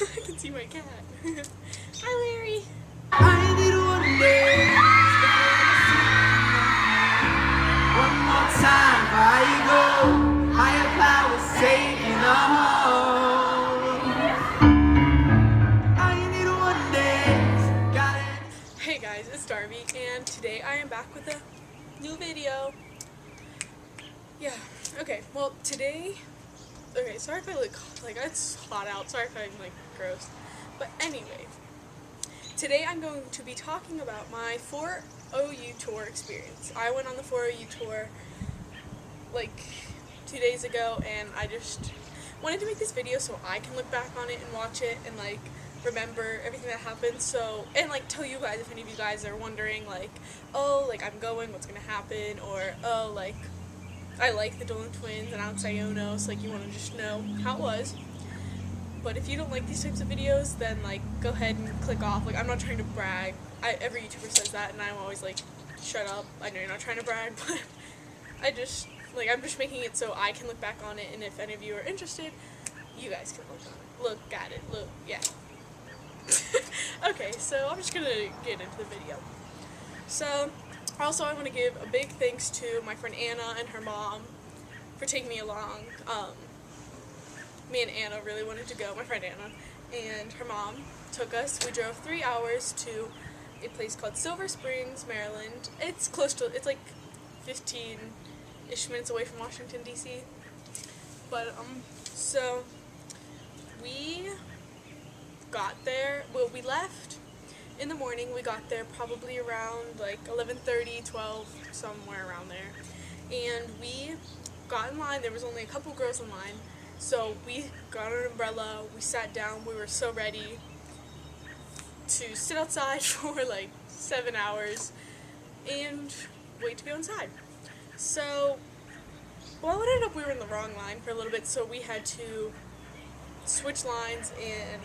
I can see my cat. Hi, Larry. I need one day. One more time before you go. Higher power saving all. I need one day. Got it. Hey guys, it's Darvy, and today I am back with a new video. Yeah, okay, well today, sorry if I look, like it's hot out, sorry if I'm like gross, but anyway, today I'm going to be talking about my 4OU tour experience. I went on the 4OU tour like 2 days ago, and I just wanted to make this video so I can look back on it and watch it and like remember everything that happened, so, and like tell you guys if any of you guys are wondering like, oh, like I'm going, what's gonna happen, or oh, like I like the Dolan twins and Alex Iono, so like you want to just know how it was. But if you don't like these types of videos, then like go ahead and click off. Like I'm not trying to brag. Every YouTuber says that, and I'm always like, shut up. I know you're not trying to brag, but I'm just making it so I can look back on it, and if any of you are interested, you guys can look at it. Look, yeah. Okay, so I'm just gonna get into the video. So, also I want to give a big thanks to my friend Anna and her mom for taking me along. Me and Anna really wanted to go, my friend Anna, and her mom took us. We drove 3 hours to a place called Silver Springs, Maryland. It's close to, it's like 15-ish minutes away from Washington, D.C. But, so we got there, well, we left in the morning. We got there probably around like 11:30, 12, somewhere around there, and we got in line. There was only a couple girls in line, so we got an umbrella, we sat down, we were so ready to sit outside for like 7 hours and wait to go inside. So, well, it ended up we were in the wrong line for a little bit, so we had to switch lines, and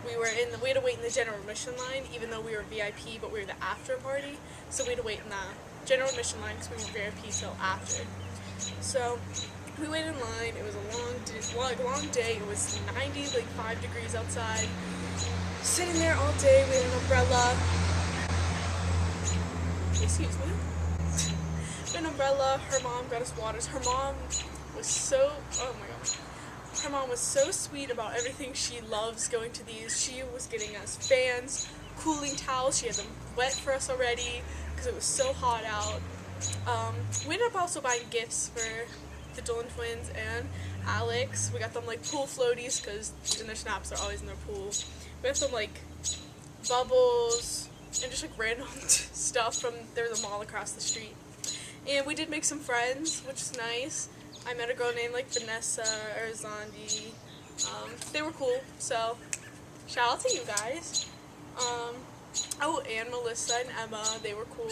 we had to wait in the general admission line, even though we were VIP, but we were the after party, so we had to wait in the general admission line because we weren't VIP till after. So we waited in line. It was a long day. It was 95 degrees outside. Sitting there all day with an umbrella. Excuse me. With an umbrella. Her mom got us waters. Her mom was so, oh my gosh. Her mom was so sweet about everything. She loves going to these. She was getting us fans, cooling towels. She had them wet for us already because it was so hot out. We ended up also buying gifts for the Dolan twins and Alex. We got them like pool floaties because in their snaps are always in their pool. We got them like bubbles and just like random stuff from the mall across the street. And we did make some friends, which is nice. I met a girl named like Vanessa or Zondi. They were cool, so shout out to you guys. Oh, and Melissa and Emma, they were cool.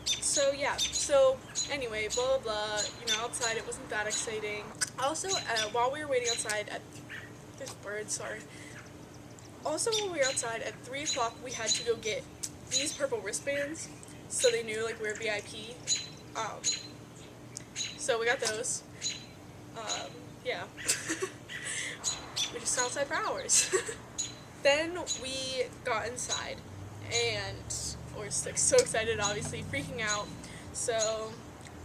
So yeah, so anyway, blah blah blah, you know, outside it wasn't that exciting. Also, while we were waiting outside at, there's birds, sorry. Also, while we were outside at 3 o'clock, we had to go get these purple wristbands, so they knew like we were VIP. So we got those. Yeah. We just sat outside for hours. Then we got inside, and we're like so excited, obviously, freaking out. So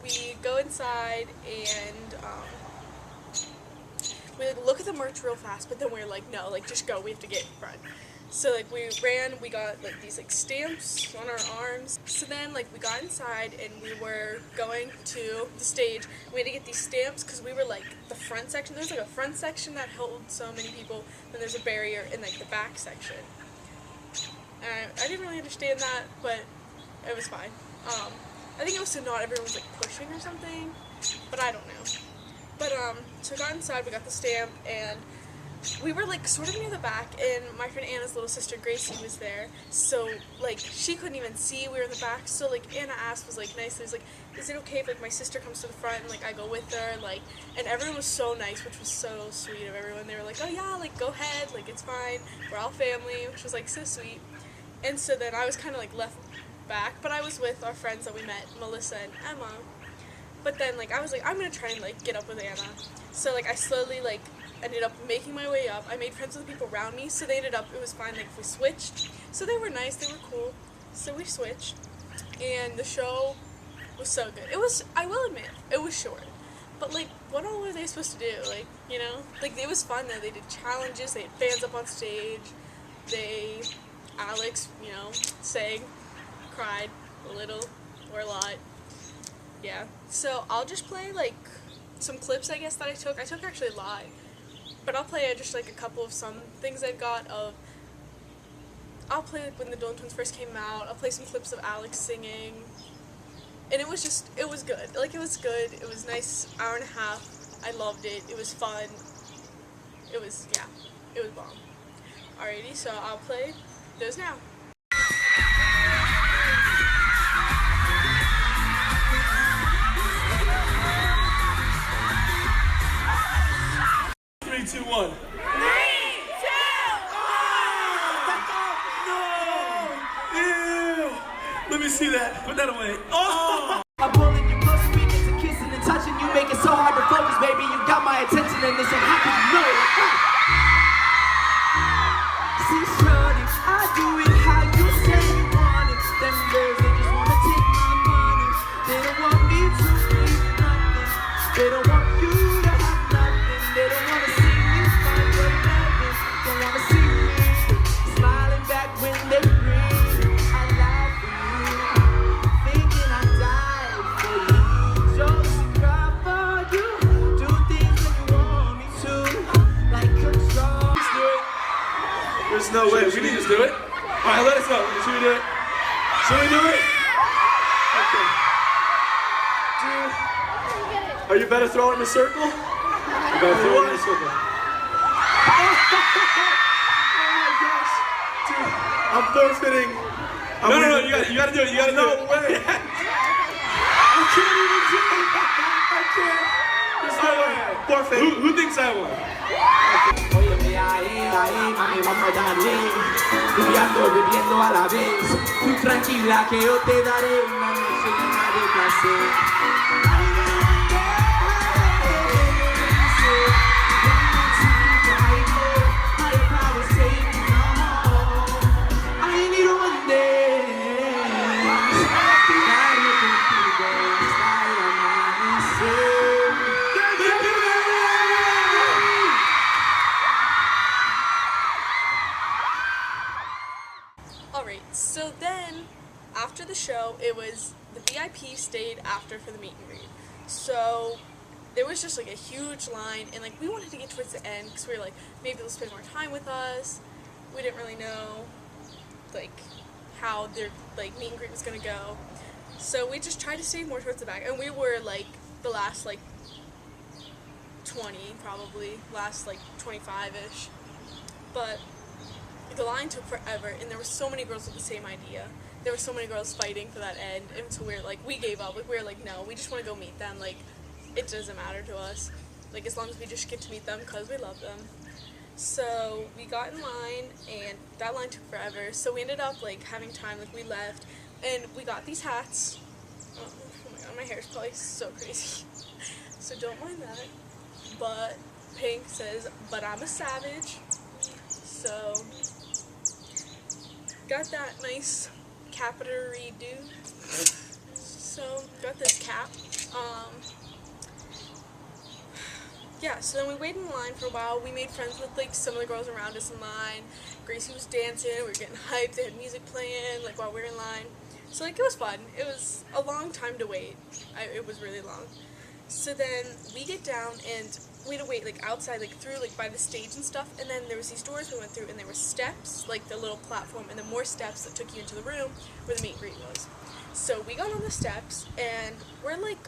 we go inside, and we like look at the merch real fast, but then we're like, no, like just go, we have to get in front. So like we ran, we got like these like stamps on our arms. So then like we got inside and we were going to the stage. We had to get these stamps because we were like the front section. There's like a front section that held so many people, then there's a barrier in like the back section. And I didn't really understand that, but it was fine. I think it was so not everyone was like pushing or something, but I don't know. But so we got inside, we got the stamp, and we were like sort of near the back, and my friend Anna's little sister Gracie was there, so like she couldn't even see we were in the back. So like Anna asked, was like nice, was like, is it okay if like my sister comes to the front and like I go with her, like, and everyone was so nice, which was so sweet of everyone. They were like, oh yeah, like go ahead, like it's fine, we're all family, which was like so sweet. And so then I was kind of like left back, but I was with our friends that we met, Melissa and Emma. But then like I was like, I'm gonna try and like get up with Anna. So like I slowly like ended up making my way up. I made friends with the people around me, so they ended up, it was fine, like, if we switched. So they were nice, they were cool, so we switched, and the show was so good. It was, I will admit, it was short, but, like, what all were they supposed to do, like, you know? Like, it was fun, though. They did challenges, they had fans up on stage, Alex, you know, sang, cried a little, or a lot, yeah. So I'll just play, like, some clips, I guess, that I took. I took actually a lot, but I'll play just, like, a couple of some things I've got of, I'll play, like, when the Dolan Twins first came out. I'll play some clips of Alex singing, and it was just, it was good. Like, it was good. It was nice, hour and a half. I loved it. It was fun. It was, yeah, it was bomb. Alrighty, so I'll play those now. 3, 2, 1. 3, 2, 1! No! Ew! Let me see that. Put that away. Oh! I'm pulling you closer, we get to kissing and touching. You make it so hard to focus, baby. You got my attention, and it's so happy you know it. See, shorty, I do it how you say you want it. Them girls, they just wanna take my money. They don't want me to leave nothing. They don't want you to have nothing. They don't wanna see you find your loving. Don't wanna see me smiling back when they ring. I lie for you, thinking I died for you. Jokes and cry for you. Do things when you want me to, like control. Let's do it. There's no way. We need to do it. Alright, let us know. Should we do it? Should we do it? Okay. Dude. Are you better throwing in a circle? You better throw it in a circle. Oh my gosh. Dude, I'm forfeiting. No, you gotta do it. You gotta do it. No way. I can't even do it. I can't. There's no way. Forfeit. Who thinks I won? Óyeme ahí, mami, vamos a darle. Viviendo a la vez. Tú tranquila que yo te daré una noche llena de placer. Alright, so then, after the show, it was, the VIP stayed after for the meet and greet. So, there was just, like, a huge line, and, like, we wanted to get towards the end, because we were like, maybe they'll spend more time with us. We didn't really know, like, how their, like, meet and greet was gonna go. So, we just tried to stay more towards the back, and we were, like, the last, like, 20, probably, last, like, 25-ish. But the line took forever, and there were so many girls with the same idea. There were so many girls fighting for that end, and so we gave up. Like, we were like, no, we just want to go meet them. Like, it doesn't matter to us. Like, as long as we just get to meet them because we love them. So we got in line, and that line took forever. So we ended up, like, having time. Like, we left, and we got these hats. Oh my god, my hair is probably so crazy. So don't mind that. But pink says, "But I'm a savage." So got that nice capita redo. So got this cap. Yeah, so then we waited in line for a while. We made friends with like some of the girls around us in line. Gracie was dancing, we were getting hyped, they had music playing like while we were in line. So like it was fun. It was a long time to wait. It was really long. So then we get down and we had to wait like outside, like through like by the stage and stuff, and then there was these doors we went through and there were steps, like the little platform, and then more steps that took you into the room where the meet and greet was. So we got on the steps and we're on like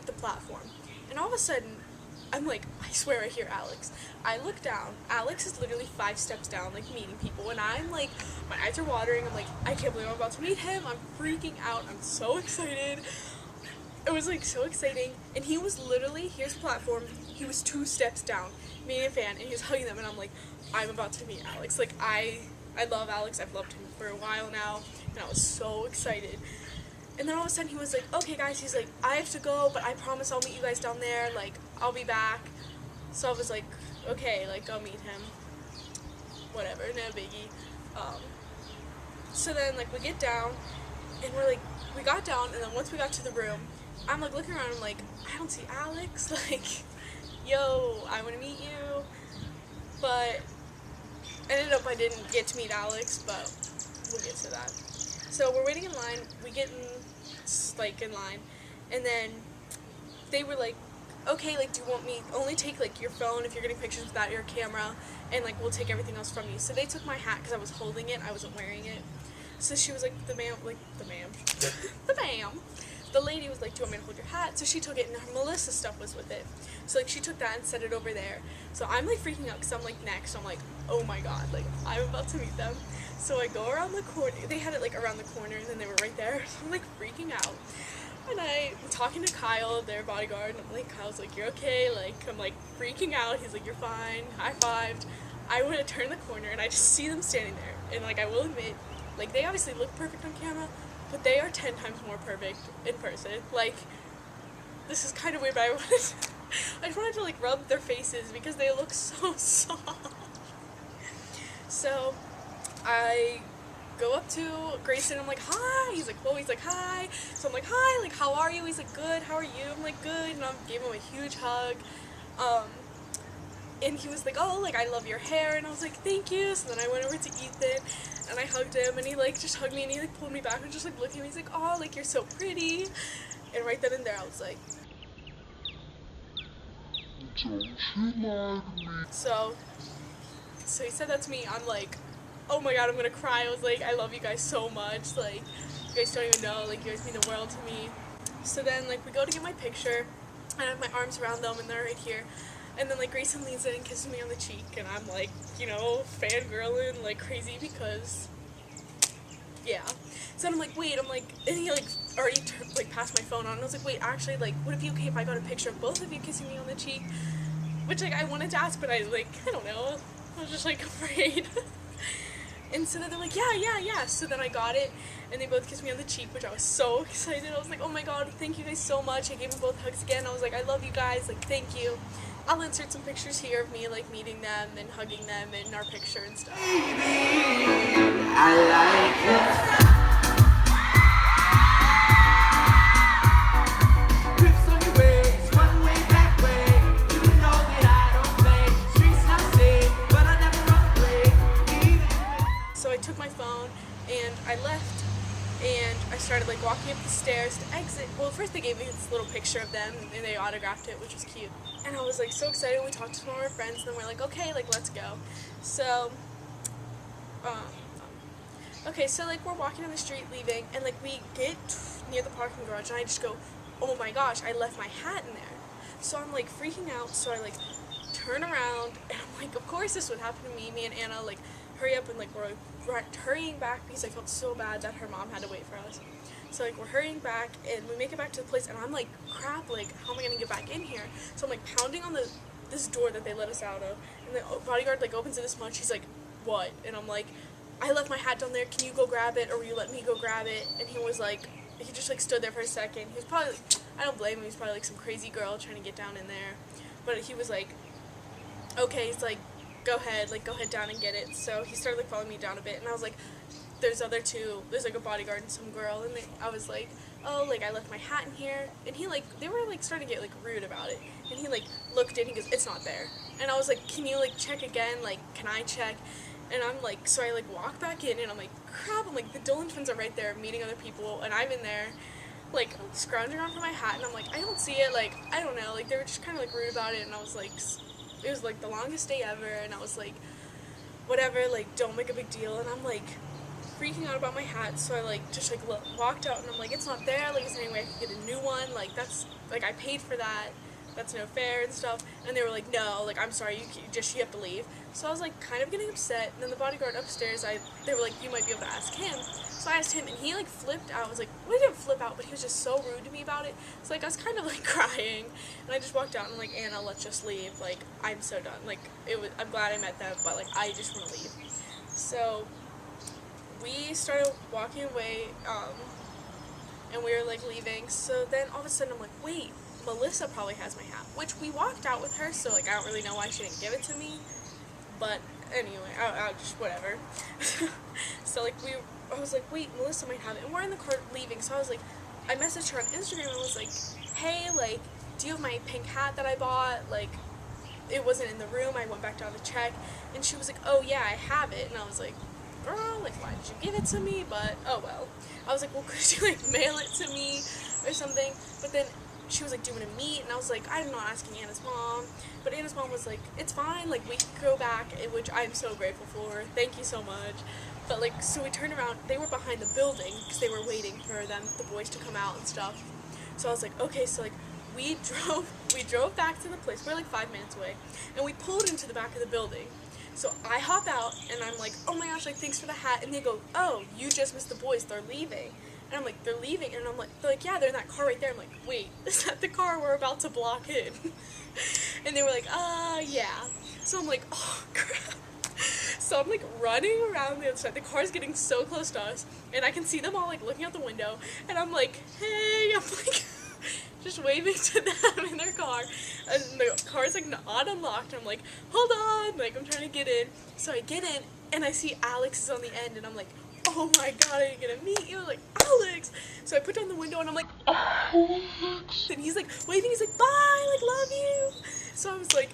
the platform, and all of a sudden I'm like, I swear I hear Alex. I look down, Alex is literally 5 steps down, like meeting people, and I'm like, my eyes are watering, I'm like, I can't believe I'm about to meet him, I'm freaking out, I'm so excited. It was like so exciting, and he was literally, here's the platform, he was 2 steps down, meeting a fan, and he was hugging them, and I'm like, I'm about to meet Alex. Like, I love Alex, I've loved him for a while now, and I was so excited. And then all of a sudden he was like, okay guys, he's like, I have to go, but I promise I'll meet you guys down there, like, I'll be back. So I was like, okay, like, I'll meet him. Whatever, no biggie. So then, like, we get down, and we're like, we got down, and then once we got to the room, I'm like looking around, I'm like, I don't see Alex, like, yo, I want to meet you. But ended up I didn't get to meet Alex, but we'll get to that. So we're waiting in line, we get in line, and then they were like, okay, like, do you want me, only take, like, your phone if you're getting pictures without your camera, and, like, we'll take everything else from you. So they took my hat, because I was holding it, I wasn't wearing it. So she was like, the lady was like, do you want me to hold your hat? So she took it, and her Melissa stuff was with it. So, like, she took that and set it over there. So I'm, like, freaking out, because I'm, like, next. I'm like, oh my god, like, I'm about to meet them. So I go around the corner. They had it, like, around the corner, and then they were right there. So I'm, like, freaking out. And I'm talking to Kyle, their bodyguard, and I'm like, Kyle's like, you're okay? Like, I'm, like, freaking out. He's like, you're fine. High-fived. I went to turn the corner, and I just see them standing there. And, like, I will admit, like, they obviously look perfect on camera, but they are 10 times more perfect in person. Like, this is kind of weird, but I just wanted to, like, rub their faces because they look so soft. So I go up to Grayson, I'm like, hi. He's like, Chloe's like, hi. So I'm like, hi, like, how are you? He's like, good, how are you? I'm like, good, and I gave him a huge hug. And he was like, oh, like, I love your hair, and I was like, thank you. So then I went over to Ethan, and I hugged him, and he, like, just hugged me, and he, like, pulled me back, and just, like, looked at me, he's like, oh, like, you're so pretty. And right then and there, I was like, don't you mind me? So he said that to me, I'm like, oh my god, I'm gonna cry. I was like, I love you guys so much, like, you guys don't even know, like, you guys mean the world to me. So then, like, we go to get my picture, and I have my arms around them, and they're right here. And then, like, Grayson leans in and kisses me on the cheek, and I'm, like, you know, fangirling like crazy because, yeah. So then I'm like, wait, I'm like, and he, like, already, like, passed my phone on, and I was like, wait, actually, like, would it be okay if I got a picture of both of you kissing me on the cheek? Which, like, I wanted to ask, but I, like, I don't know, I was just, like, afraid. And so then they're like, yeah. So then I got it, and they both kissed me on the cheek, which I was so excited. I was like, oh my god, thank you guys so much. I gave them both hugs again. I was like, I love you guys, like, thank you. I'll insert some pictures here of me, like, meeting them and hugging them in our picture and stuff. Baby, I like it. Grips on your waist, one way, back way. You know that I don't play. Streets not safe, but I never run away. So I took my phone, and I left, and I started, like, walking up the stairs to exit. Well, first they gave me this little picture of them, and they autographed it, which was cute. And I was, like, so excited. We talked to some of our friends, and then we're like, okay, like, let's go. So, okay, so, like, we're walking down the street, leaving, and, like, we get near the parking garage, and I just go, oh my gosh, I left my hat in there. So I'm, like, freaking out, so I, like, turn around, and I'm like, of course this would happen to me. Me and Anna, like, hurry up, and, like, we're hurrying back because I felt so bad that her mom had to wait for us. So, like, we're hurrying back, and we make it back to the place, and I'm like, crap, like, how am I going to get back in here? So I'm, like, pounding on this door that they let us out of, and the bodyguard, like, opens it this much. He's like, what? And I'm like, I left my hat down there. Can you go grab it, or will you let me go grab it? And he was like, he just, like, stood there for a second. He was probably, like, I don't blame him. He's probably, like, some crazy girl trying to get down in there. But he was like, okay, he's like, go ahead down and get it. So he started, like, following me down a bit, and I was like, there's like a bodyguard and some girl, and I was like, oh, like, I left my hat in here, and he, like, they were, like, starting to get, like, rude about it, and he, like, looked in, he goes, it's not there, and I was like, can you, like, check again, like, can I check? And I'm like, so I, like, walk back in, and I'm like, crap, I'm like, the Dolan twins are right there meeting other people, and I'm in there, like, scrounging around for my hat, and I'm like, I don't see it, like, I don't know, like, they were just kind of, like, rude about it, and I was like, it was, like, the longest day ever, and I was like, whatever, like, don't make a big deal, and I'm like, freaking out about my hat, so I, like, just, like, walked out, and I'm like, it's not there, like, is there any way I can get a new one, like, that's, like, I paid for that, that's no fair, and stuff, and they were like, no, like, I'm sorry, you have to leave. So I was, like, kind of getting upset, and then the bodyguard upstairs, they were like, you might be able to ask him. So I asked him, and he, like, flipped out. I was like, well, he didn't flip out, but he was just so rude to me about it. So, like, I was kind of, like, crying, and I just walked out, and I'm like, Anna, let's just leave, like, I'm so done, like, I'm glad I met them, but, like, I just want to leave. So we started walking away, and we were like leaving. So then all of a sudden I'm like, wait, Melissa probably has my hat, which we walked out with her, so like I don't really know why she didn't give it to me, but anyway, I'll just whatever. So like I was like, wait, Melissa might have it, and we're in the car leaving. So I was like, I messaged her on Instagram and was like, hey, like, do you have my pink hat that I bought? Like, it wasn't in the room. I went back down to check, and she was like, oh yeah, I have it. And I was like, girl, like, why did you give it to me? But oh well. I was like, well, could you like mail it to me or something? But then she was like, do you want to meet? And I was like, I'm not asking Anna's mom. But Anna's mom was like, it's fine, like, we can go back, which I'm so grateful for. Thank you so much. But like, so we turned around. They were behind the building because they were waiting for the boys to come out and stuff. So I was like, okay, so like we drove back to the place. We're like 5 minutes away, and we pulled into the back of the building. So I hop out, and I'm like, oh my gosh, like, thanks for the hat. And they go, oh, you just missed the boys, they're leaving. And I'm like, they're leaving? And I'm like, they're like, yeah, they're in that car right there. I'm like, wait, is that the car we're about to block in? And they were like, yeah. So I'm like, oh crap. So I'm like running around the other side. The car's getting so close to us, and I can see them all like looking out the window, and I'm like, hey, I'm like just waving to them in their car, and the car's like not unlocked. I'm like, hold on, like I'm trying to get in. So I get in, and I see Alex is on the end, and I'm like, oh my god, I'm gonna meet you, like, Alex. So I put down the window, and I'm like, Alex. And he's like waving, he's like, bye, like, love you. So I was like,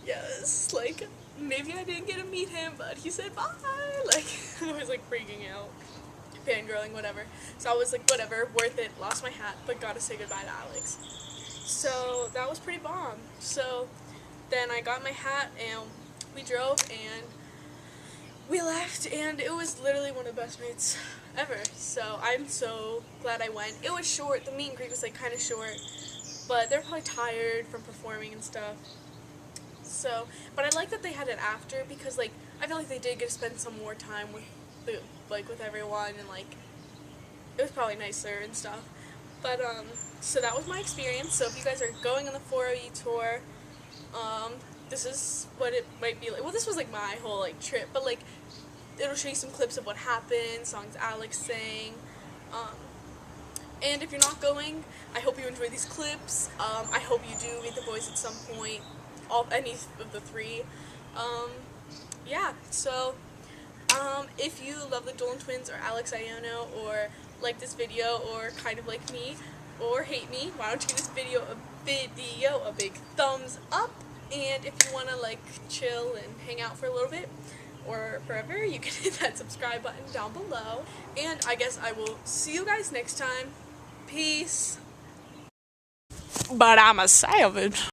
yes, like, maybe I didn't get to meet him, but he said bye. Like, I was like freaking out, fangirling, whatever. So I was like, whatever, worth it. Lost my hat, but got to say goodbye to Alex. So that was pretty bomb. So then I got my hat, and we drove, and we left, and it was literally one of the best nights ever. So I'm so glad I went. It was short. The meet and greet was like kind of short, but they're probably tired from performing and stuff. So, but I like that they had it after, because like I feel like they did get to spend some more time with with everyone, and like it was probably nicer and stuff. But so that was my experience. So if you guys are going on the 4OE tour, this is what it might be like. Well, this was like my whole like trip, but like it'll show you some clips of what happened, songs Alex sang. And if you're not going, I hope you enjoy these clips. I hope you do meet the boys at some point. Any of the three. Yeah, so if you love the Dolan twins or Alex Iono, or like this video, or kind of like me, or hate me, why don't you give this video a big thumbs up? And if you want to like chill and hang out for a little bit or forever, you can hit that subscribe button down below. And I guess I will see you guys next time. Peace. But I'm a savage.